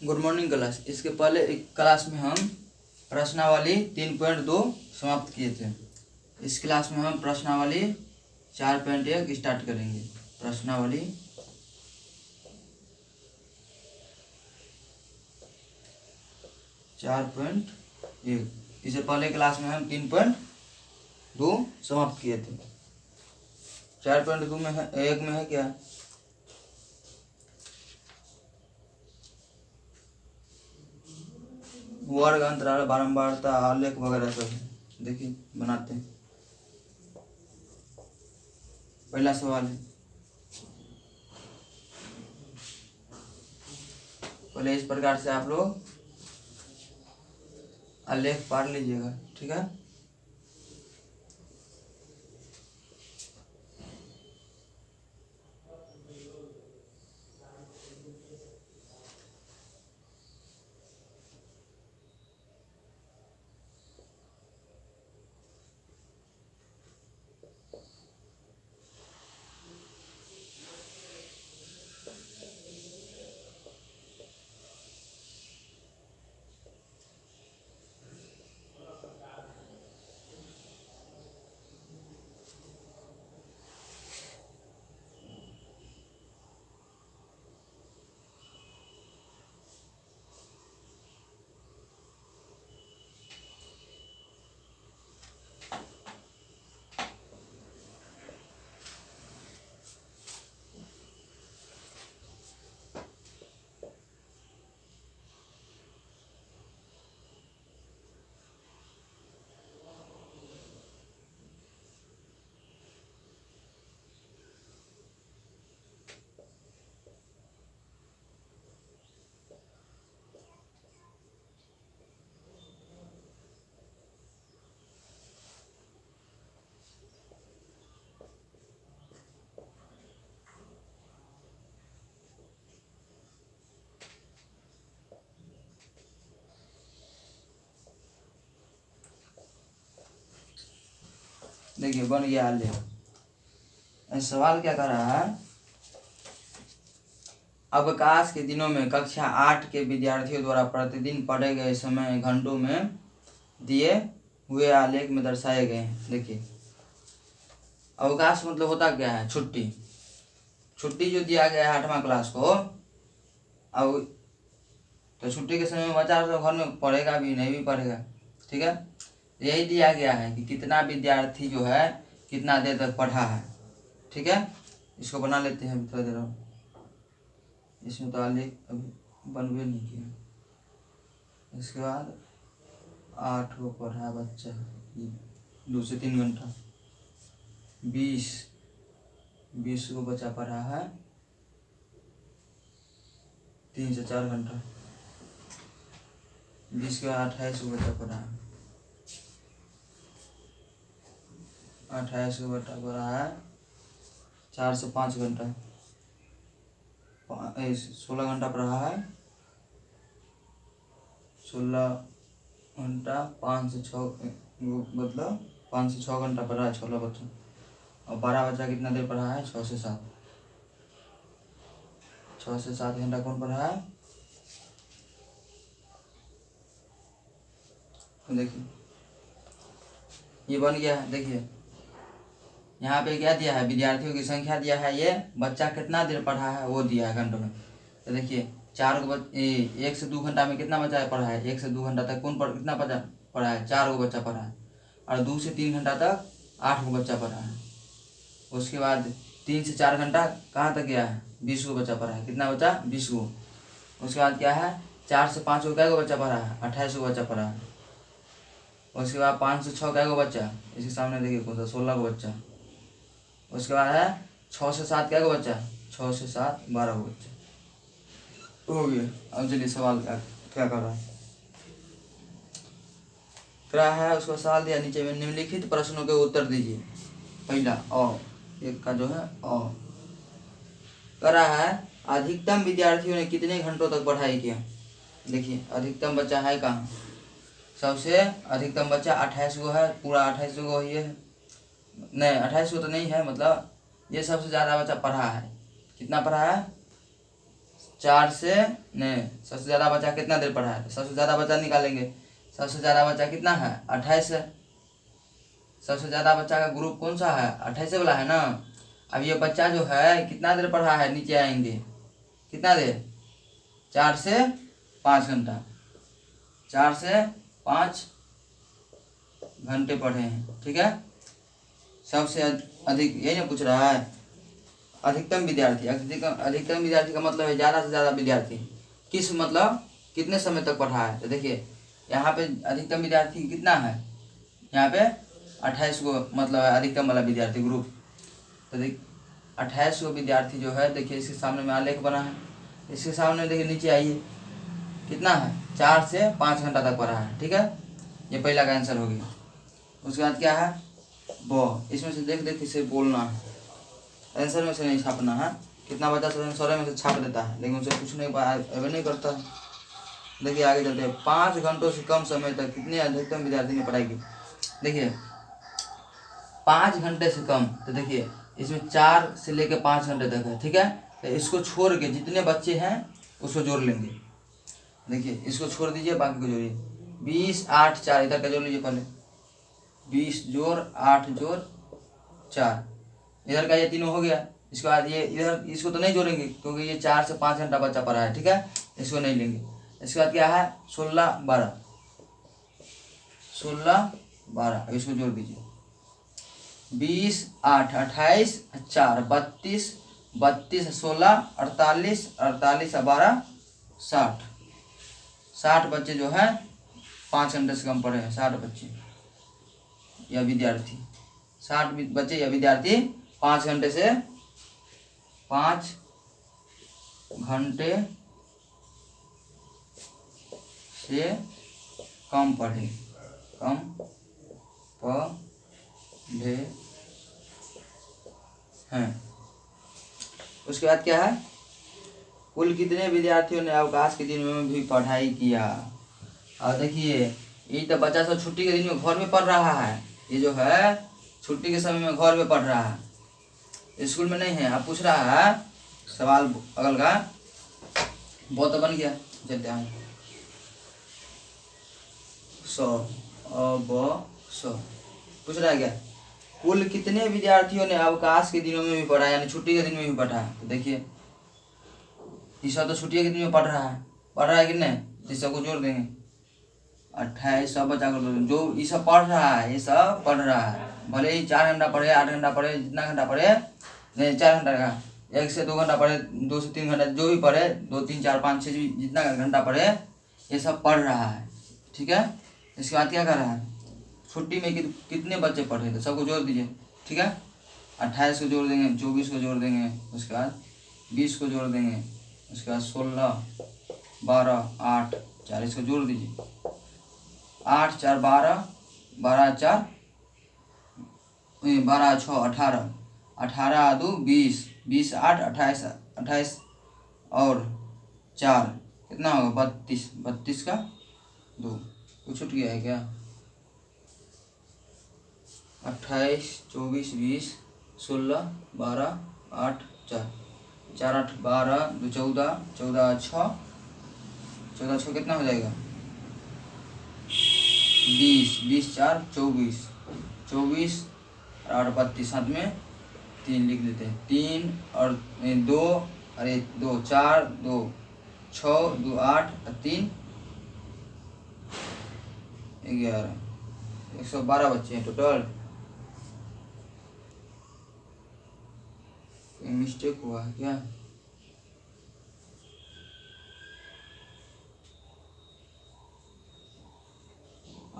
Good morning class. इसके पहले एक क्लास में हम प्रश्नावली 3.2 समाप्त किए थे। इस क्लास में हम प्रश्नावली 4.1 स्टार्ट करेंगे। प्रश्नावली 4.1। इससे पहले क्लास में हम 3.2 समाप्त किए थे। 4.2 में है, एक में है क्या? वर्ग, अंतराल, बारंबारता, आलेख वगैरह सब है। देखिए बनाते हैं। पहला सवाल है, पहले इस प्रकार से आप लोग आलेख पढ़ लीजिएगा, ठीक है। देखिए बन गया आलेख। सवाल क्या कर रहा है? अवकाश के दिनों में कक्षा 8 के विद्यार्थियों द्वारा प्रतिदिन पढ़े गए समय घंटों में दिए हुए आलेख में दर्शाए गए हैं। देखिए अवकाश मतलब होता क्या है? छुट्टी। छुट्टी जो दिया गया है 8वां क्लास को, अब तो छुट्टी के समय में बच्चा सब घर में पढ़ेगा भी नहीं भी पढ़ेगा, ठीक है। यही दिया गया है कि कितना विद्यार्थी जो है कितना देर तक पढ़ा है, ठीक है। इसको बना लेते हैं थोड़ा देर और। इसमें तो आलेख अभी बनवे नहीं किया। इसके बाद 8 को पढ़ा बच्चा 2 से 3 घंटा, 20 को बच्चा पढ़ा है 3 से 4 घंटा। 20 के 28 को बच्चा पढ़ा है, 28 को बच्चा पढ़ा है 4 से 5 घंटा। 16 घंटा पढ़ा है, 16 घंटा 5 से 6 मतलब 5 से 6 घंटा पढ़ा है 16 बच्चा। और 12 बच्चा कितना देर पढ़ा है? 6 से 7। 6 से 7 घंटा कौन पढ़ा है? तो देखिए ये बन गया है। देखिए यहाँ पे क्या दिया है? विद्यार्थियों की संख्या दिया है, ये बच्चा कितना देर पढ़ा है वो दिया है घंटों में। तो देखिए 4 को 1 से 2 घंटा में कितना बच्चा पढ़ा है? 1 से 2 घंटा तक कितना बच्चा पढ़ा है? 4 को बच्चा पढ़ा है। और 2 से 3 घंटा तक 8 को बच्चा पढ़ा है। उसके बाद 3 से 4 घंटा कहाँ तक गया है? 20 को बच्चा पढ़ा है। कितना बच्चा? 20 को। उसके बाद क्या है? 4 से 5 को क्या को बच्चा पढ़ा है? 28 को बच्चा पढ़ा है। उसके बाद 5 से 6 क्या को बच्चा? इसके सामने देखिए कौन सा? 16 को बच्चा। उसके बाद है 6 से 7 क्या को बच्चा? 6 से 7 12 को बच्चा। हो गया। अब चलिए सवाल क्या कर रहा है? क्या है? उसको सवाल दिया नीचे में, निम्नलिखित प्रश्नों के उत्तर दीजिए। पहला एक का जो है कर रहा है, अधिकतम विद्यार्थियों ने कितने घंटों तक पढ़ाई किया? देखिए अधिकतम बच्चा है कहाँ? सबसे अधिकतम बच्चा 28 को है, पूरा 28 को ये है। नहीं 28 को तो नहीं है, मतलब ये सबसे ज़्यादा बच्चा पढ़ा है। कितना पढ़ा है? 4 से नहीं, सबसे ज़्यादा बच्चा कितना देर पढ़ा है, सबसे ज़्यादा बच्चा निकालेंगे। सबसे ज़्यादा बच्चा कितना है, 28 है। सबसे ज़्यादा बच्चा का ग्रुप कौन सा है, 28 वाला है ना। अब ये बच्चा जो है कितना देर पढ़ा है, नीचे आएंगे, कितना देर, 4 से 5 घंटा, 4 से 5 घंटे पढ़े हैं, ठीक है। सबसे अधिक, यही ना पूछ रहा है, अधिकतम विद्यार्थी। अधिकतम विद्यार्थी का मतलब है ज़्यादा से ज़्यादा विद्यार्थी, किस मतलब कितने समय तक पढ़ा है। तो देखिए यहाँ पे अधिकतम विद्यार्थी कितना है, यहाँ पे 28 को मतलब है अधिकतम वाला विद्यार्थी ग्रुप। तो देख 28 को विद्यार्थी जो है, देखिए इसके सामने में आलेख बना है, इसके सामने देखिए नीचे आइए कितना है, 4 से 5 घंटा तक पढ़ा है, ठीक है। ये पहला का आंसर हो गया। उसके बाद क्या है, वो इसमें से देख देख इसे बोलना है, आंसर में से नहीं छापना है। कितना बच्चा सर में से छाप देता है, लेकिन उसे पूछने के बाद अभी नहीं करता है। देखिए आगे चलते हैं, 5 घंटों से कम समय तक कितने अधिकतम विद्यार्थी ने पढ़ाई की। देखिए 5 घंटे से कम, तो देखिए इसमें 4 से लेकर 5 घंटे तक है, ठीक है। तो इसको छोड़ के जितने बच्चे हैं उसको जोड़ लेंगे। देखिए इसको छोड़ दीजिए, बाकी को जोड़िए। 20 8 4, इधर का जोड़ लीजिए पहले, 20 जोड़ 8 जोड़ 4, इधर का ये तीनों हो गया। इसके बाद ये इधर, इसको तो नहीं जोड़ेंगे क्योंकि ये 4 से 5 घंटा बच्चा पढ़ा है, ठीक है, इसको नहीं लेंगे। इसके बाद क्या है, 16 12, 16 12, इसको जोड़ दीजिए। 20 8 28 4 32, 32 16 48, 48 12 60, 60 बच्चे जो है 5 घंटे से कम पढ़े हैं। 60 बच्चे या विद्यार्थी, 60 बच्चे या विद्यार्थी 5 घंटे से 5 घंटे से कम पढ़े, कम पढ़े हैं। उसके बाद क्या है, कुल कितने विद्यार्थियों ने अवकाश के दिनों में भी पढ़ाई किया। और देखिए ये तो बच्चा सब छुट्टी के दिन में घर में पढ़ रहा है, ये जो है छुट्टी के समय में घर में पढ़ रहा है, स्कूल में नहीं है। अब पूछ रहा है सवाल अगल का, बहुत तो बन गया, चलते हैं 100 अब 100 पूछ रहा है क्या, कुल कितने विद्यार्थियों ने अवकाश के दिनों में भी पढ़ा, यानी छुट्टी के दिन में भी पढ़ा। तो देखिए ईसा तो छुट्टी के दिन में पढ़ रहा है कि नहीं, इस सबको जोड़ देंगे। 28 सब बच्चा को जो ये सब पढ़ रहा है, ये सब पढ़ रहा है, भले ही 4 घंटा पढ़े, 8 घंटा पढ़े, जितना घंटा पढ़े, नहीं 4 घंटा का, 1 से 2 घंटा पढ़े, 2 से 3 घंटा, जो भी पढ़े, 2 3 4 5 6 जितना घंटा पढ़े, ये सब पढ़ रहा है, ठीक है। इसके बाद क्या कर रहा है, छुट्टी में कितने बच्चे पढ़े, तो सबको जोड़ दीजिए, ठीक है। 28 को जोड़ देंगे, 24 को जोड़ देंगे, उसके बाद 20 को जोड़ देंगे, उसके बाद 16 12 8 4, इसको जोड़ दीजिए। 8 4 12, 12 4 12 6 18, 18 2 20, 20 8 28, 28 और 4 कितना होगा, 32, 32 का 2, कुछ छूट गया है क्या, 28 24 20 16 12 8 4, 4 8 12 2 14, 14 6, 14 6 कितना हो जाएगा, 20, 20 4 24, 24 और 8 32, साथ में 3 लिख देते हैं, 3 और 2, अरे 2 4 2 6 2 8 3 11, 112 बच्चे हैं टोटल। मिस्टेक हुआ है क्या,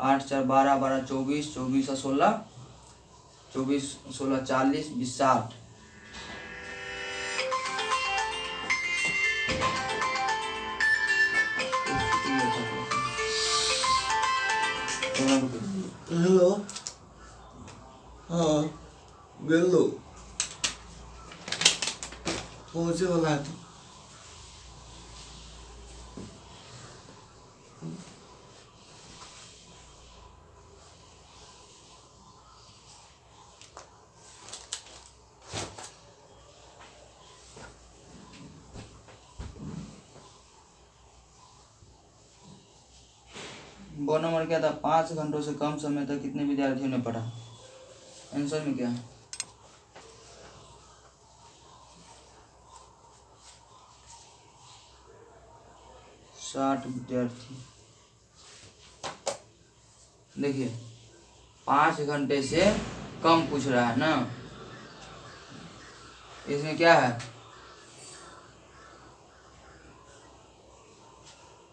आठ 4 12 12 24, 24 और 16, 24 16 40 20 60, हेलो, हाँ गेलो पहुँचे वाला है। तो वो नंबर क्या था, 5 घंटों से कम समय तक कितने विद्यार्थियों ने पढ़ा। आंसर में क्या है, 60 विद्यार्थी। देखिए 5 घंटे से कम पूछ रहा है ना, इसमें क्या है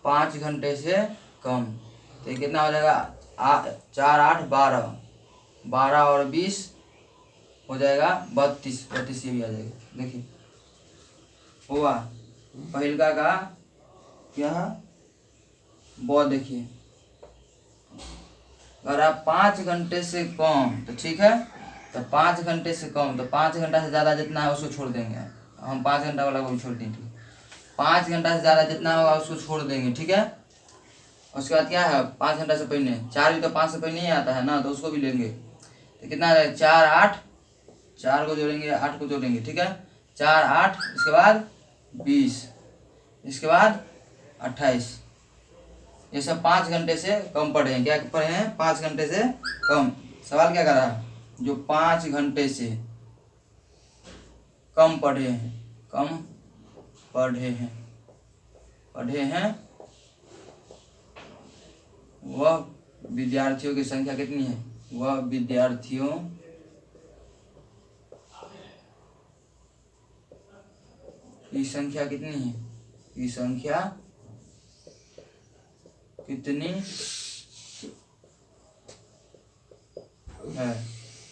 5 घंटे से कम, तो ये कितना हो जाएगा 4 8 12, 12 और 20 हो जाएगा 32, 32 ये भी आ जाएगा। देखिए हुआ पहिलका का क्या है वो। देखिए अगर आप 5 घंटे से कम तो ठीक है, तो 5 घंटे से कम तो 5 घंटा से ज़्यादा जितना है उसको छोड़ देंगे, हम 5 घंटा वाला को भी छोड़ देंगे। 5 घंटा से ज़्यादा जितना होगा उसको छोड़ देंगे, ठीक है। उसके बाद क्या है 5 घंटा से पहले 4 भी तो 5 से पहले नहीं आता है ना, तो उसको भी लेंगे। तो कितना आ जाएगा 4 8, 4 को जोड़ेंगे 8 को जोड़ेंगे, ठीक है। 4 8 इसके बाद 20, इसके बाद 28। ये सब 5 घंटे से कम पढ़े हैं। क्या पढ़े हैं 5 घंटे से कम। सवाल क्या कर रहा है, जो 5 घंटे से कम पढ़े हैं, कम पढ़े हैं वह विद्यार्थियों की संख्या कितनी है, वह विद्यार्थियों की संख्या कितनी है, की संख्या कितनी है।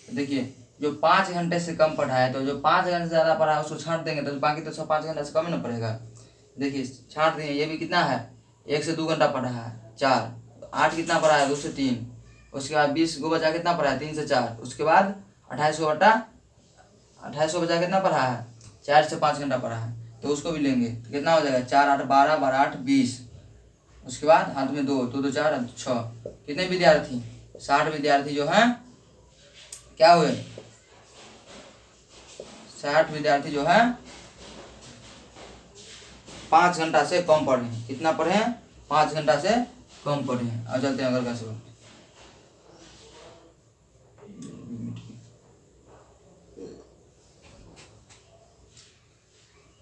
देखिए जो 5 घंटे से कम पढ़ा है, तो जो 5 घंटे से ज़्यादा पढ़ा है उसको छांट देंगे, तो बाकी तो सब 5 घंटे से कम ही ना पड़ेगा। देखिए छांट देंगे, ये भी कितना है 1 से 2 घंटा पढ़ा है 4, 8 कितना पढ़ा है 2 से 3, उसके बाद 20 को बचा कितना पढ़ा है 3 से 4, उसके बाद 28 को बचा कितना पढ़ा है 4 से 5 घंटा पढ़ा है, तो उसको भी लेंगे। तो कितना हो जाएगा 4 8 12, 12 8 20, उसके बाद हाथ में 2 2 2 4 6, कितने विद्यार्थी 60 विद्यार्थी जो हैं क्या हुए 60 विद्यार्थी जो है 5 घंटा से कम पढ़े हैं। कितना पढ़े हैं 5 घंटा से कम पढ़े हैं। अब चलते हैं अगर का सवाल।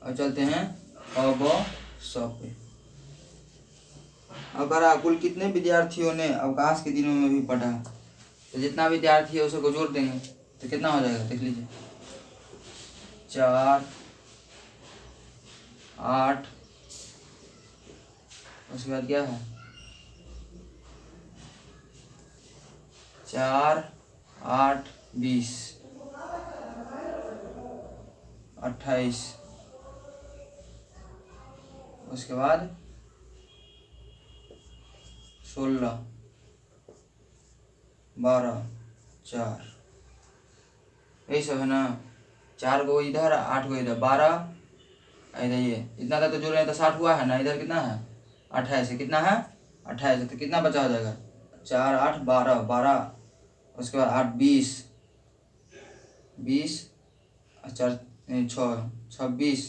अब चलते हैं अब सब पे। अगर कुल कितने विद्यार्थियों ने अवकाश के दिनों में भी पढ़ा, तो जितना विद्यार्थी है उसे को जोड़ देंगे, तो कितना हो जाएगा देख लीजिए 4 8, उसके बाद क्या है 4 8 20 28, उसके बाद 16 12 4, यही सब है ना। 4 को इधर 8 को इधर 12, इधर ये इतना तक तो जोड़ रहे हैं तो 60 हुआ है ना। इधर कितना है 28 है, कितना है 28 है, तो कितना बचा हो जाएगा 4 8 12 12, उसके बाद 8 20 20 4 6 26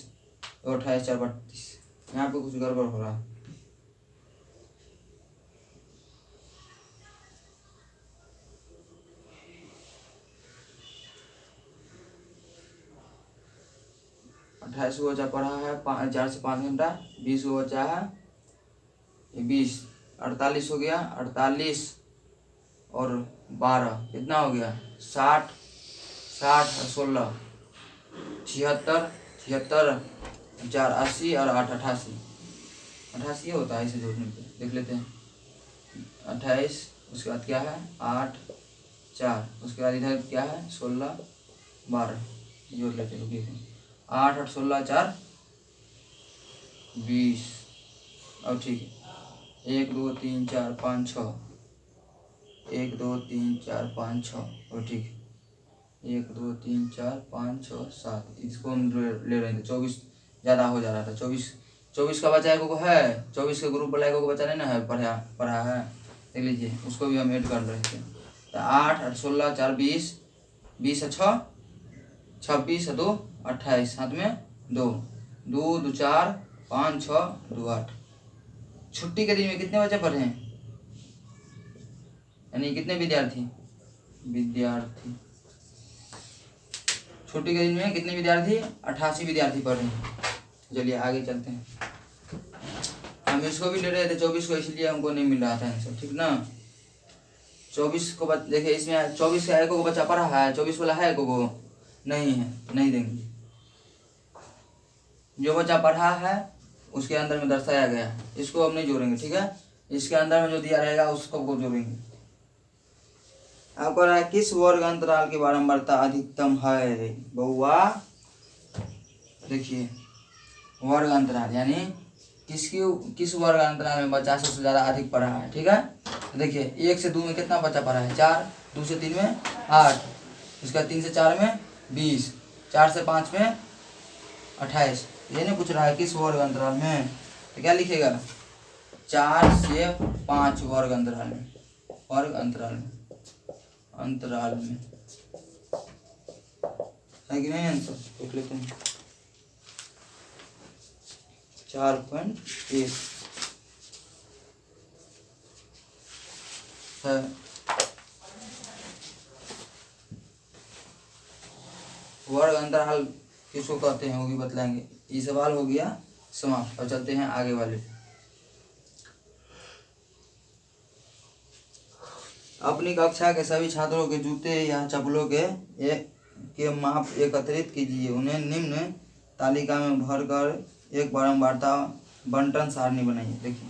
28 4 32। यहाँ पे कुछ गड़बड़ हो रहा है। अट्ठाईस को बचा पढ़ा है 4 से 5 घंटा, 20 को बचा है 20, 48 हो गया 48 और 12 कितना हो गया 60, 60 और 16 76, 76 4 80 और 8 88, 88 होता है इसे जोड़ने पे। देख लेते हैं 28, उसके बाद क्या है 8 4, उसके बाद इधर क्या है 16 12, जोड़ लेते हैं रुकिए 8 8 16 4 20। अब ठीक है 1 2 3 4 5 6, 1 2 3 4 5 6, और ठीक है 1 2 3 4 5 6 7, इसको हम ले रहे थे 24 ज़्यादा हो जा रहा था। 24 का बचा को है, 24 के ग्रुप वाला को बचा नहीं ना है पढ़ा है, देख लीजिए उसको भी हम ऐड कर रहे थे। तो 8 8 16 4 20, 20 6 26 2 28, हाथ में 2 2 2 4 5 6 2 8। छुट्टी के दिन में कितने बच्चे पढ़े हैं यानी कितने विद्यार्थी छुट्टी के दिन में कितने विद्यार्थी 88 विद्यार्थी पढ़ रहे हैं। चलिए आगे चलते हैं। हम इसको भी ले रहे थे 24 को, इसलिए हमको नहीं मिल रहा था आंसर, ठीक ना। 24 को देखिए इसमें 24 का एको को बच्चा पढ़ा है, 24 वाला है एको को नहीं है, तो नहीं देंगे। जो बच्चा पढ़ा है उसके अंदर में दर्शाया गया है, इसको हम नहीं जोड़ेंगे, ठीक है। इसके अंदर में जो दिया रहेगा उसको को जोड़ेंगे। आपको रहा किस वर्ग अंतराल की बारंबारता अधिकतम है बउआ। देखिए वर्ग अंतराल यानी किस वर्ग अंतराल में बच्चा सबसे ज़्यादा अधिक पढ़ा है, ठीक है। तो देखिए 1 से 2 में कितना बच्चा पढ़ा है 4, 2 से 3 में 8, इसका 3 से 4 में 20, 4 से 5 में 28। ये नहीं पूछ रहा है किस वर्ग अंतराल में, तो क्या लिखेगा 4 से 5 वर्ग अंतराल में, अंतराल में है कि नहीं। आंसर देख लेते हैं 4.1 है। वर्ग अंतराल किसको कहते हैं वो भी बतलाएंगे। ये सवाल हो गया समाप्त। और चलते हैं आगे वाले। अपनी कक्षा के सभी छात्रों के जूते या चप्पलों के माप एकत्रित कीजिए, उन्हें निम्न तालिका में भरकर एक बारंबारता बंटन सारणी बनाइए। देखिए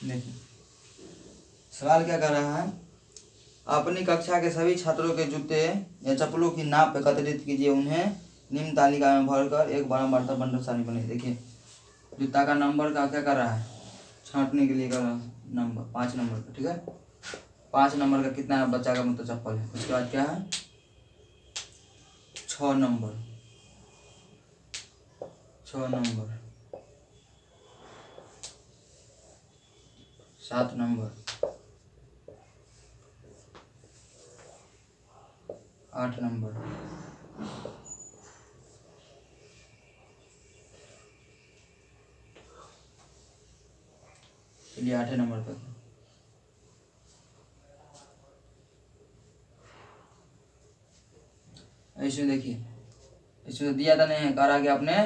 देखिए सवाल क्या कर रहा है, अपनी कक्षा के सभी छात्रों के जूते या चप्पलों की नाप एकत्रित कीजिए, उन्हें निम्न तालिका में भरकर एक बारंबारता बंटन सारणी बनाइए। देखिए जूता का नंबर का क्या कर रहा है, छांटने के लिए कर रहा है नंबर 5 नंबर का, ठीक है। 5 नंबर का कितना बच्चा का मतलब चप्पल है। उसके बाद क्या है 6 नंबर 7 नंबर 8 नंबर 8 नंबर तक। इसमें देखिए इसमें दिया था नहीं, कह रहा कि अपने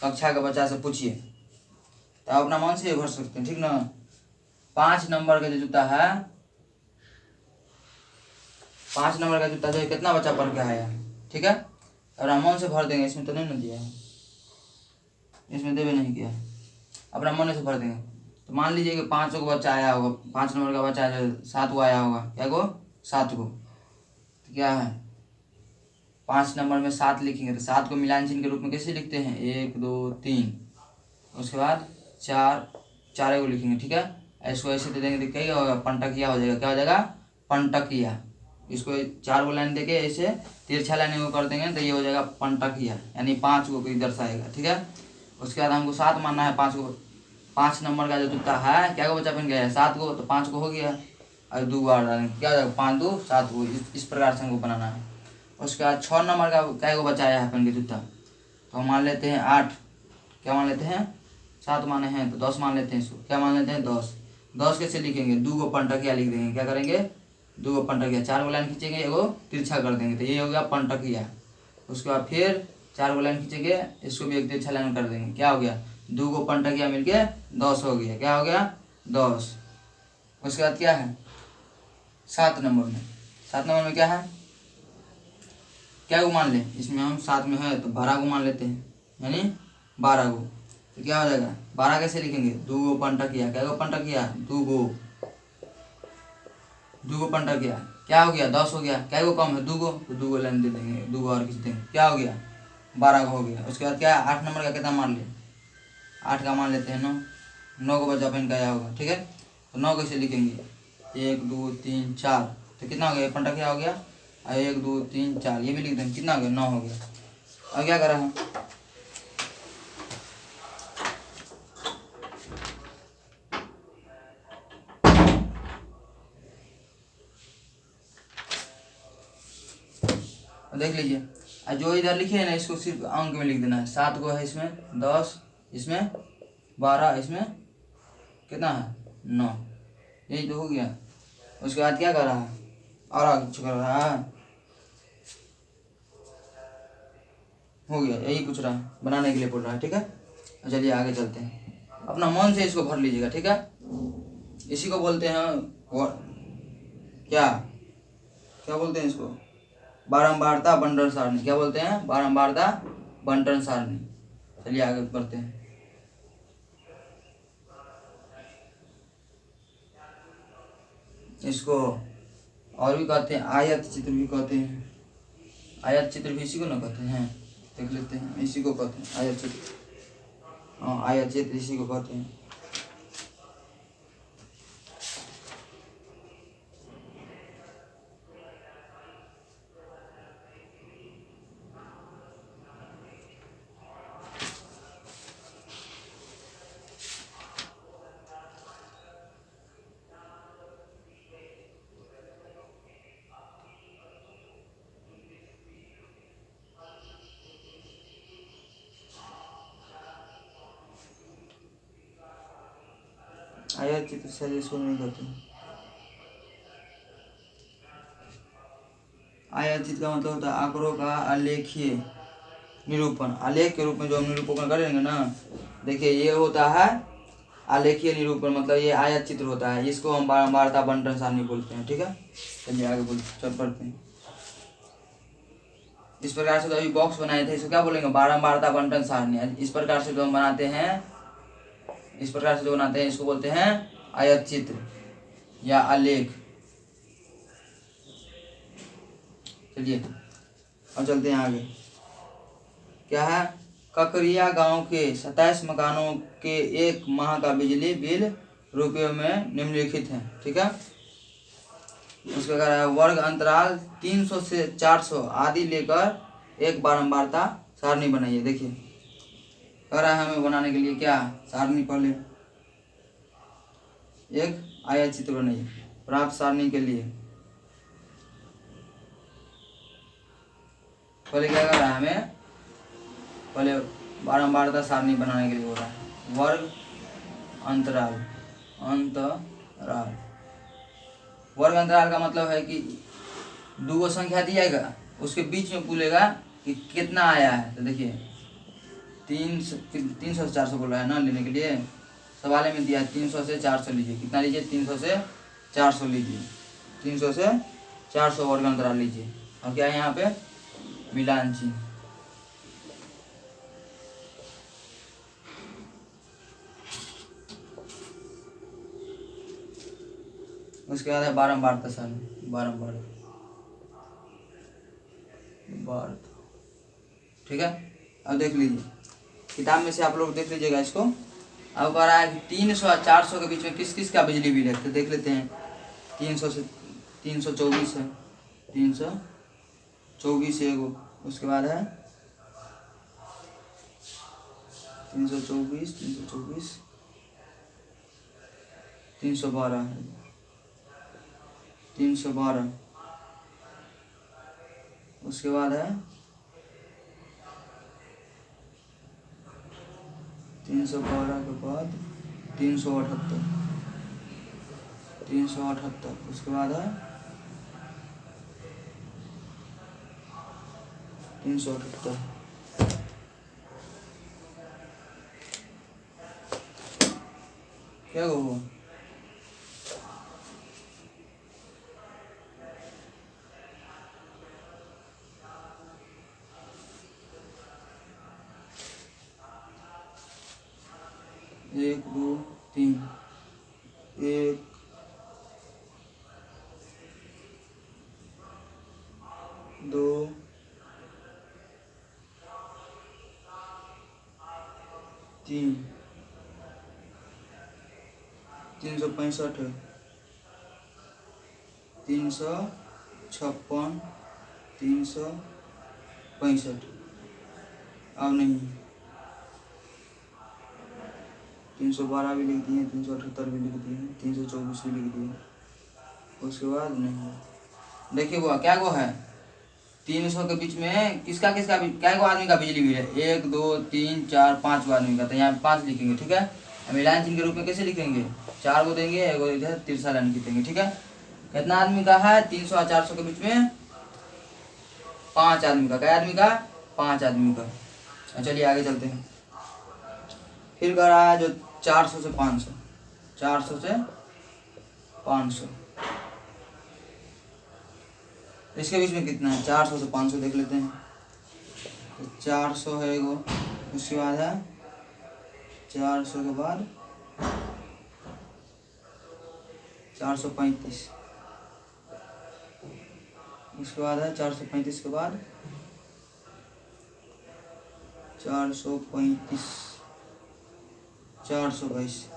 कक्षा के बच्चा से पूछिए, तो आप अपना मन से भर सकते हैं, ठीक ना। 5 नंबर का जो जूता है, 5 नंबर का जूता जो कितना बच्चा पढ़ के आया, ठीक है। और मन से भर देंगे, इसमें तो नहीं ना दिया है, इसमें देवे नहीं किया है, अपना मन से भर देंगे। तो मान लीजिए कि 5 को बच्चा आया होगा, 5 नंबर का बच्चा जो 7 को आया होगा, क्या को 7 को, तो क्या है 5 नंबर में 7 लिखेंगे, तो 7 को मिलान चिन्ह के रूप में कैसे लिखते हैं 1 2 3, उसके बाद 4 को लिखेंगे, ठीक है। इसको ऐसे दे देंगे तो क्या होगा पंटकिया हो जाएगा, क्या हो जाएगा पंटकिया। इसको 4 को लाइन देके ऐसे तिरछा लाइन को कर देंगे तो ये हो जाएगा पंटकिया, यानी 5 को कोई दर्शाएगा, ठीक है। उसके बाद हमको 7 मानना है, 5 को 5 नंबर का जो जूता है क्या को बच्चा पहन गया है 7 को, तो 5 को हो गया और 2 बार डालेंगे, क्या हो जाएगा 5 2 7 को, इस प्रकार से हमको बनाना है। उसके बाद 6 नंबर का क्या को बच्चा आया है पहन के जूता, तो हम मान लेते हैं 8, क्या मान लेते हैं 7 माने हैं तो 10 मान लेते हैं, इसको क्या मान लेते हैं 10 कैसे लिखेंगे 2 को पंटकिया लिख देंगे, क्या करेंगे 2 को पंटकिया, 4 को लाइन खींचेंगे, एगो तिरछा कर देंगे, तो ये हो गया पंटकिया। उसके बाद फिर 4 को लाइन खींचेंगे, इसको भी एक तिरछा लाइन कर देंगे, क्या हो गया 2 को पंटकिया मिलके 10 हो गया, क्या हो गया 10। उसके बाद क्या है 7 नंबर में क्या है, क्या को मान लें, इसमें हम 7 में है तो 12 को मान लेते हैं, यानी 12 को, तो क्या हो जाएगा 12 कैसे लिखेंगे 2 को पंटकिया, क्या को पंटकिया 2 को पंटकिया, क्या हो गया 10 हो गया, क्या को कम है 2 को, तो 2 को लाइन दे देंगे, 2 को और खींच देंगे, क्या हो गया 12 का हो गया। उसके बाद क्या है, 8 नंबर का कितना मान लिए, 8 का मान लेते हैं 9, 9 को बचा पेन का आया होगा, ठीक है। तो 9 कैसे लिखेंगे, 1 2 3 4, तो कितना हो गया, पंटा क्या हो गया, 1 2 3 4, ये भी लिख देंगे, कितना हो गया, 9 हो गया। अब क्या करा है, देख लीजिए, और जो इधर लिखे है ना इसको सिर्फ अंक में लिख देना है। 7 को है इसमें 10, इसमें 12, इसमें कितना है 9, यही तो हो गया। उसके बाद क्या कर रहा है, और आगे कुछ कर रहा है, हो गया, यही कुछ रहा बनाने के लिए बोल रहा है, ठीक है। चलिए आगे चलते हैं, अपना मन से इसको भर लीजिएगा, ठीक है। इसी को बोलते हैं क्या क्या बोलते हैं इसको, बारंबारता बंटन सारणी, क्या बोलते हैं, बारंबारता बंटन सारणी। चलिए आगे बढ़ते हैं। इसको और भी कहते हैं, आयत चित्र भी कहते हैं, आयत चित्र भी इसी को ना कहते हैं, देख लेते हैं, इसी को कहते हैं आयत चित्र, हाँ आयत चित्र इसी को कहते हैं। आयत चित्र शायद इसको नहीं कहते हैं। आयत चित्र का मतलब होता है आंकड़ों का आलेखीय निरूपण, आलेख के रूप में जो हम निरूपण करेंगे ना, देखिए ये होता है आलेखीय निरूपण, मतलब ये आयत चित्र होता है, इसको हम बारंबारता बंटन सारणी बोलते हैं, ठीक है। चलिए आगे चल पढ़ते हैं। इस प्रकार से तो अभी बॉक्स बनाए थे, इसको क्या बोलेंगे, बारंबारता बंटन सारणी। इस प्रकार से जो हम बनाते हैं, इस प्रकार से जो बनाते हैं इसको बोलते हैं आयत चित्र या आलेख। चलिए अब चलते हैं आगे, क्या है, ककरिया गांव के 27 मकानों के 1 माह का बिजली बिल रुपयों में निम्नलिखित है, ठीक है। उसका कह रहा है वर्ग अंतराल 300 से 400 आदि लेकर एक बारंबारता सारणी बनाइए। देखिए कह रहा है हमें बनाने के लिए क्या सारणी, पहले एक आयत चित्र बनाइए प्राप्त सारणी के लिए। पहले क्या कर रहा है हमें, पहले बारंबारता सारणी बनाने के लिए हो रहा है, वर्ग अंतराल, अंतराल, वर्ग अंतराल का मतलब है कि दो संख्या दिएगा उसके बीच में पूछेगा कि कितना आया है। तो देखिए 300 से 400 बोल रहा है ना लेने के लिए, सवाल में दिया 300 से 400 लीजिए, कितना लीजिए, 300 से 400 लीजिए, 300 से 400 वर्ग अंतराल लीजिए, और क्या है यहाँ पे मिलान चिन्ह। उसके बाद है बारंबारता सारणी, बारंबार बार, ठीक है। अब देख लीजिए किताब में से आप लोग देख लीजिएगा इसको। अब कह रहा है कि 300 और 400 के बीच में किस किस का बिजली बिल है, तो देख लेते हैं। 300 से 324 है, 324 है एगो, उसके बाद है 324 324 312 है, 312, उसके बाद है 312 के बाद 378, 378, उसके बाद है 378, क्या हुआ, एक दो तीन, एक दो 3 365 है, 356 365, अब नहीं 312 भी लिख दिए, 378 भी लिख दिए, 324 भी लिख दिए, उसके बाद नहीं। देखिए वो क्या वो है 300 के बीच में किसका किसका क्या को आदमी का बिजली बिल है, 1 2 3 4 5 गो आदमी का, तो यहाँ पे 5 लिखेंगे। ठीक है, मिलान चिन्ह के रूप में कैसे लिखेंगे, 4 को देंगे, एगो इधर तिरछा लाइन खींचेंगे। ठीक है, कितना आदमी का है 300 और 400 के बीच में 5 आदमी का, क्या आदमी का 5 आदमी का। चलिए आगे चलते हैं। फिर कह रहा है जो 400 से 500, 400 से 500, इसके बीच में कितना है 400 से 500 देख लेते हैं। तो 400 है एगो, उसके बाद है 400 के बाद 435, उसके बाद है 435 के बाद 435 422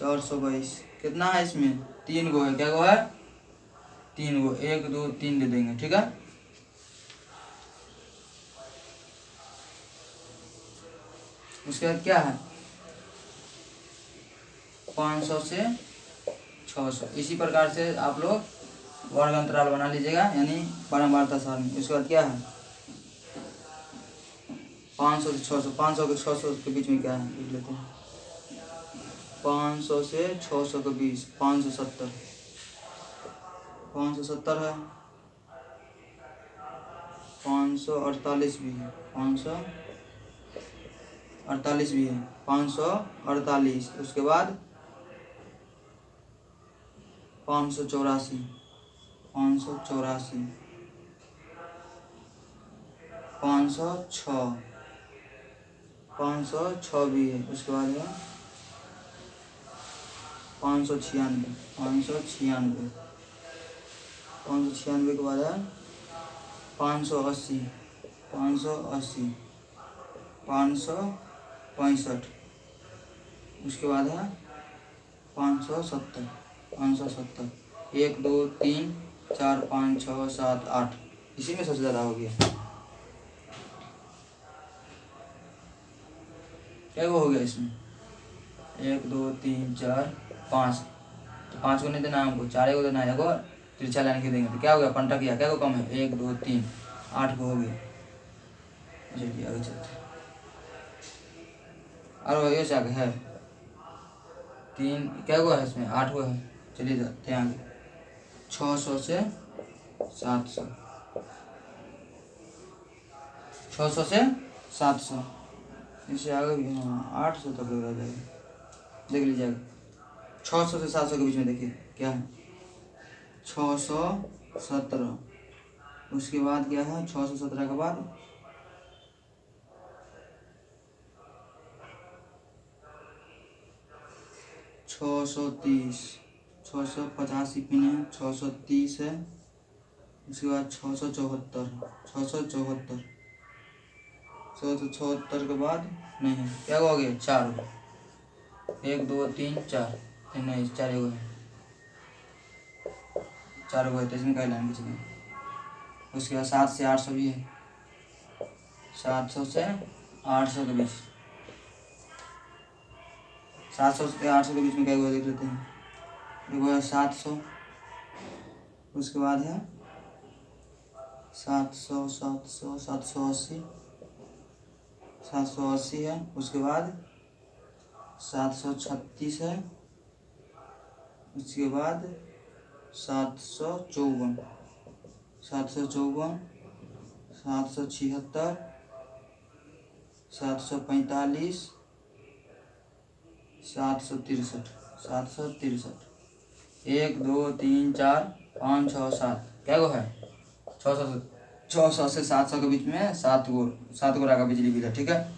422, कितना है इसमें 3 गो है, क्या गो है 3 गो, 1 2 3 दे देंगे। ठीक है, उसके बाद क्या है 500 से 600, इसी प्रकार से आप लोग वर्ग अंतराल बना लीजिएगा, यानी बारंबारता सारणी। उसके बाद क्या है 500 से 600, 500 के 600 के बीच में क्या है लिख लेते हैं, 500 से 600 के बीच 570, 570 है, 548 भी है, 548 भी है, 548, उसके बाद 584 584, 506 506 भी है, उसके बाद है 596 596 596 के बाद है 580 580 565, उसके बाद है 570 570, 1 2 3 4 5 6 7 8, इसी में सबसे ज़्यादा हो गया। क्या वो हो गया इसमें 1 2 3 4 5, तो 5 को नहीं देना हमको, 4 को देना है, एगो तिरछा लाइन के देंगे, तो क्या हो गया पंटा किया, क्या को कम है 1 2 3 8 को हो गया। चलिए आगे चलते हैं, और ये आगे है 3, क्या हुआ है इसमें 8 हुआ है। चलिए जाते हैं आगे 600 से 700, 600 से 700, इससे आगे भी हाँ 800 तक रह जाएगा, देख लीजिएगा 600 से 700 के बीच में देखिए क्या है 617, उसके बाद क्या है 617 के बाद 630, 685 पिन है, 630 है, उसके बाद 674 674 के बाद नहीं क्या हो गया 4, 1 2 3 4 नहीं 4 हो गए, 4 हो गए, तो इसमें कई लाइन खींचेंगे। उसके बाद 7 से 800 भी है, 700 से 800 के बीच, 700 से 800 के बीच में क्या हुआ देख लेते हैं, देखो है 700, उसके बाद है 700 700 780 780 है, उसके बाद 736 है, उसके बाद 754 754 776 745 763 763, 1 2 3 4 5 6 7, क्या गो है 600 से 700 के बीच में 7 गो का बिजली बिल है। ठीक है,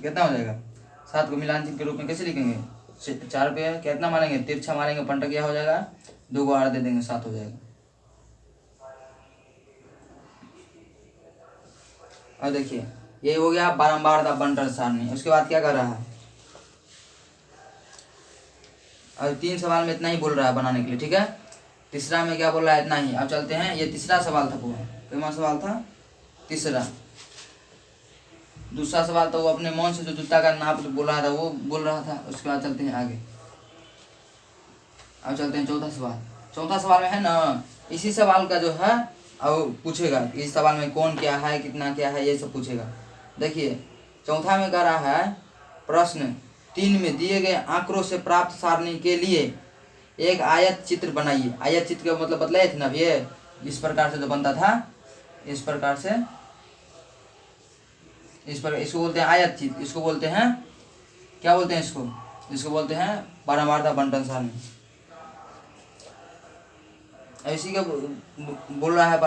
कितना हो जाएगा 7 को मिलान चिन्ह के रूप में कैसे लिखेंगे, 4 पे कितना मारेंगे तिरछा मारेंगे, पंटा क्या हो जाएगा 2 को आड़ दे देंगे 7 हो जाएगा। अब देखिए ये हो गया बारंबारता बंटन सारणी। उसके बाद क्या कर रहा है, अब 3 सवाल में इतना ही बोल रहा है बनाने के लिए, ठीक है। तीसरा में क्या बोल रहा है, इतना ही। अब चलते हैं, ये तीसरा सवाल था पूरा, कितना सवाल था, तीसरा। दूसरा सवाल तो वो अपने मन से जो जूता का नाप बोल रहा था वो बोल रहा था। उसके बाद चलते हैं आगे। अब चलते हैं चौथा सवाल। चौथा सवाल में है ना, इसी सवाल का जो है अब पूछेगा, इस सवाल में कौन क्या है, कितना क्या है, ये सब पूछेगा। देखिए चौथा में कह रहा है, प्रश्न 3 में दिए गए आंकड़ों से प्राप्त सारणी के लिए एक आयत चित्र बनाइए। आयत चित्र का मतलब बतलाए थे ना, ये इस प्रकार से जो बनता था, इस प्रकार से, इस पर, इसको बोलते हैं आयत चित्र। इसको बोलते हैं, क्या बोलते हैं इसको, इसको बोलते हैं बारंबारता बंटन सारणी। इसी का बोल रहा है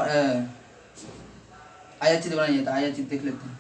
आयत चित्र बनाइए, तो आयत चित्र देख लेते हैं।